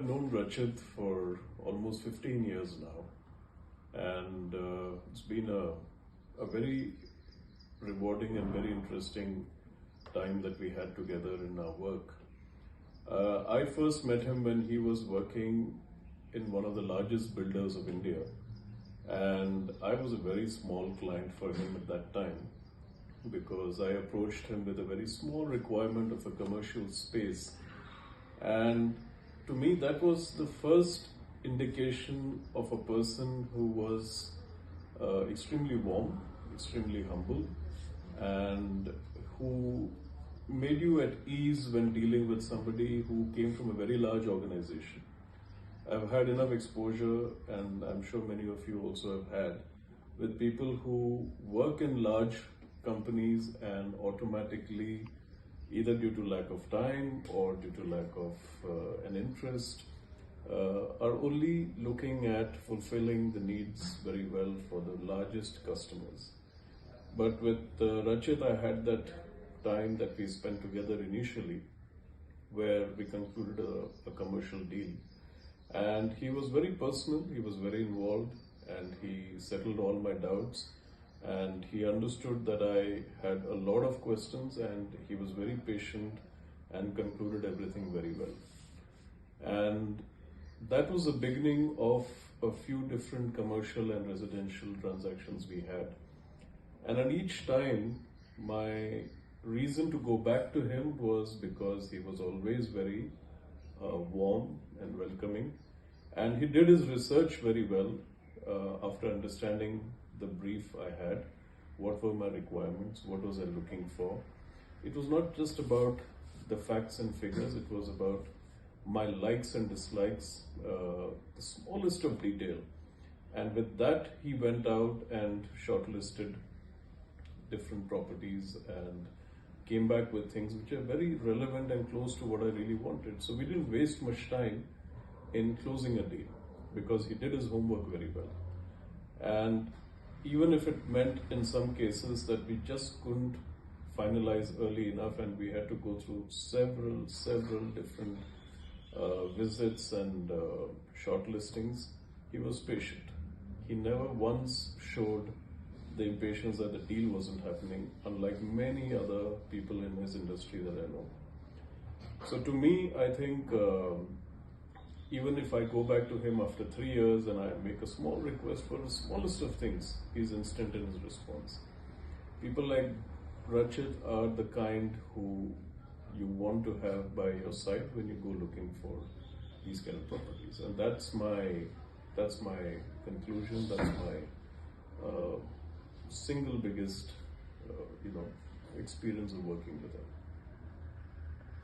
I've known Rachit for almost 15 years now, and it's been a very rewarding and very interesting time that we had together in our work. I first met him when he was working in one of the largest builders of India, and I was a very small client for him at that time because I approached him with a very small requirement of a commercial space. And to me, that was the first indication of a person who was extremely warm, extremely humble, and who made you at ease when dealing with somebody who came from a very large organization. I've had enough exposure, and I'm sure many of you also have had, with people who work in large companies and automatically, either due to lack of time or due to lack of an interest, are only looking at fulfilling the needs very well for the largest customers. But with Rachit, I had that time that we spent together initially, where we concluded a commercial deal. And he was very personal, he was very involved, and he settled all my doubts. And he understood that I had a lot of questions, and he was very patient and concluded everything very well. And that was the beginning of a few different commercial and residential transactions we had. And at each time, my reason to go back to him was because he was always very warm and welcoming. And he did his research very well after understanding the brief I had, what were my requirements, what was I looking for. It was not just about the facts and figures, it was about my likes and dislikes, the smallest of detail. And with that, he went out and shortlisted different properties and came back with things which are very relevant and close to what I really wanted. So we didn't waste much time in closing a deal because he did his homework very well. And even if it meant in some cases that we just couldn't finalize early enough and we had to go through several different visits and shortlistings, he was patient. He never once showed the impatience that the deal wasn't happening, unlike many other people in his industry that I know. So to me, I think even if I go back to him after 3 years and I make a small request for the smallest of things, he's instant in his response. People like Rachit are the kind who you want to have by your side when you go looking for these kind of properties. And that's my conclusion, that's my single biggest experience of working with him.